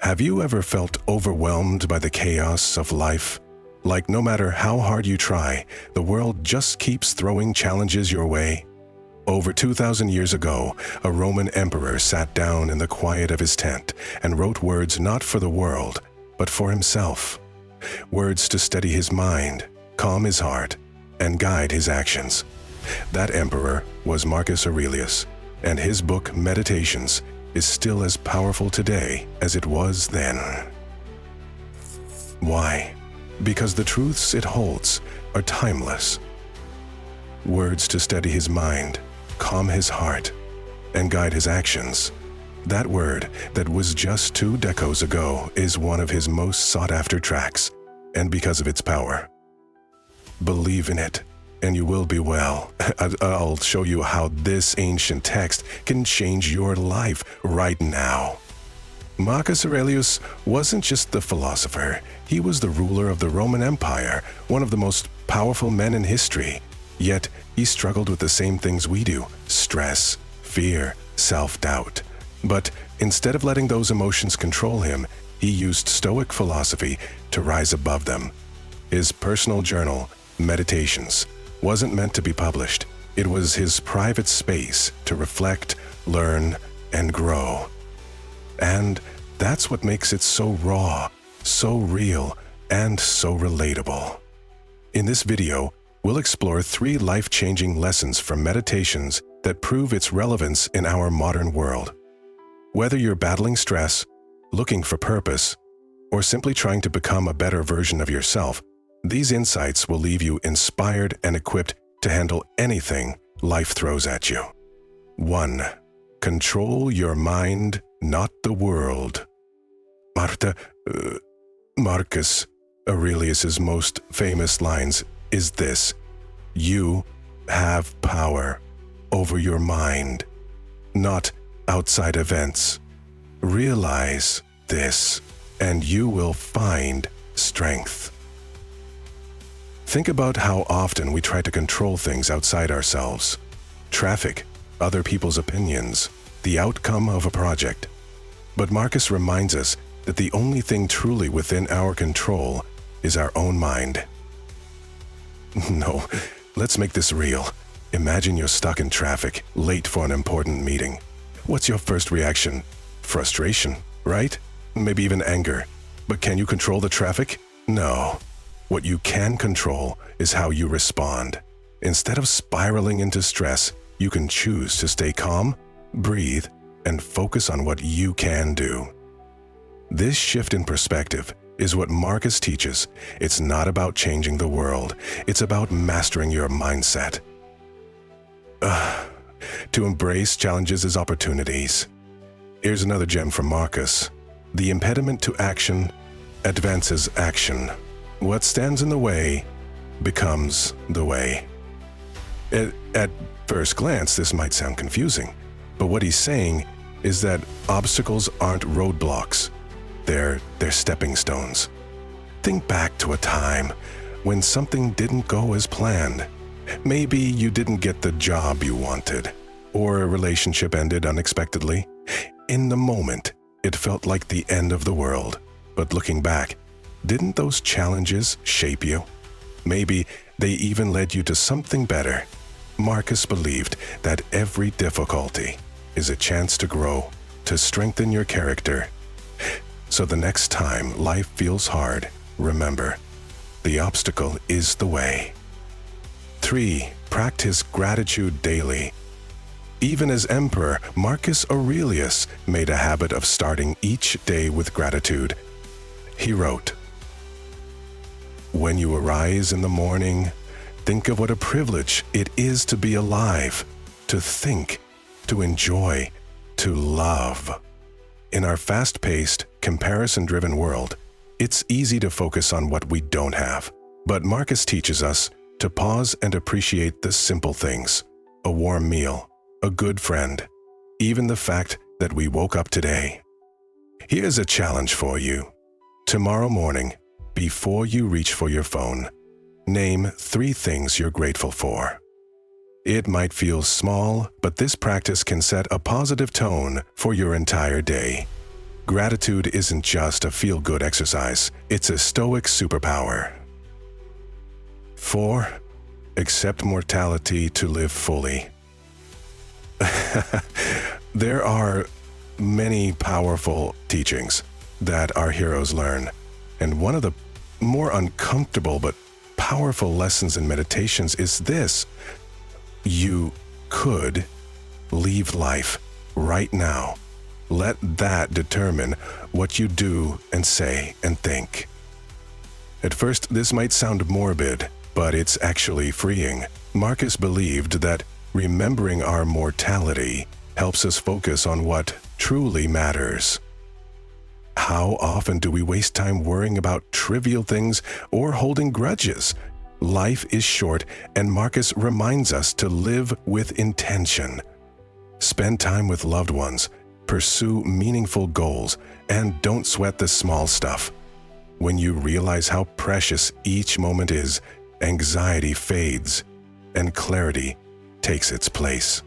Have you ever felt overwhelmed by the chaos of life? Like no matter how hard you try, the world just keeps throwing challenges your way? Over 2,000 years ago, a Roman emperor sat down in the quiet of his tent and wrote words not for the world, but for himself. Words to steady his mind, calm his heart, and guide his actions. That emperor was Marcus Aurelius, and his book Meditations is still as powerful today as it was then. Why? Because the truths it holds are timeless. Words to steady his mind, calm his heart, and guide his actions. That word that was just 2 decades ago is one of his most sought-after tracks, and because of its power. Believe in it, and you will be well. I'll show you how this ancient text can change your life right now. Marcus Aurelius wasn't just the philosopher, he was the ruler of the Roman Empire, one of the most powerful men in history. Yet, he struggled with the same things we do: stress, fear, self-doubt. But instead of letting those emotions control him, he used Stoic philosophy to rise above them. His personal journal, Meditations, wasn't meant to be published. It was his private space to reflect, learn, and grow. And that's what makes it so raw, so real, and so relatable. In this video, we'll explore 3 life-changing lessons from Meditations that prove its relevance in our modern world. Whether you're battling stress, looking for purpose, or simply trying to become a better version of yourself, these insights will leave you inspired and equipped to handle anything life throws at you. 1. Control your mind, not the world. Marcus Aurelius's most famous lines is this: "You have power over your mind, not outside events. Realize this, and you will find strength." Think about how often we try to control things outside ourselves. Traffic, other people's opinions, the outcome of a project. But Marcus reminds us that the only thing truly within our control is our own mind. No, let's make this real. Imagine you're stuck in traffic, late for an important meeting. What's your first reaction? Frustration, right? Maybe even anger. But can you control the traffic? No. What you can control is how you respond. Instead of spiraling into stress, you can choose to stay calm, breathe, and focus on what you can do. This shift in perspective is what Marcus teaches. It's not about changing the world. It's about mastering your mindset. To embrace challenges as opportunities. Here's another gem from Marcus. The impediment to action advances action. What stands in the way becomes the way. At first glance, this might sound confusing, but what he's saying is that obstacles aren't roadblocks. They're stepping stones. Think back to a time when something didn't go as planned. Maybe you didn't get the job you wanted, or a relationship ended unexpectedly. In the moment, it felt like the end of the world. But looking back, didn't those challenges shape you? Maybe they even led you to something better. Marcus believed that every difficulty is a chance to grow, to strengthen your character. So the next time life feels hard, remember, the obstacle is the way. 3. Practice gratitude daily. Even as emperor, Marcus Aurelius made a habit of starting each day with gratitude. He wrote, "When you arise in the morning, think of what a privilege it is to be alive, to think, to enjoy, to love." In our fast-paced, comparison-driven world, it's easy to focus on what we don't have. But Marcus teaches us to pause and appreciate the simple things: a warm meal, a good friend, even the fact that we woke up today. Here's a challenge for you. Tomorrow morning, before you reach for your phone, name 3 things you're grateful for. It might feel small, but this practice can set a positive tone for your entire day. Gratitude isn't just a feel-good exercise, it's a Stoic superpower. 4. Accept mortality to live fully. There are many powerful teachings that our heroes learn, and one of the more uncomfortable but powerful lessons in meditations is this: you could leave life right now. Let that determine what you do and say and think. At first, this might sound morbid, but it's actually freeing. Marcus believed that remembering our mortality helps us focus on what truly matters. How often do we waste time worrying about trivial things or holding grudges? Life is short, and Marcus reminds us to live with intention. Spend time with loved ones, pursue meaningful goals, and don't sweat the small stuff. When you realize how precious each moment is, anxiety fades and clarity takes its place.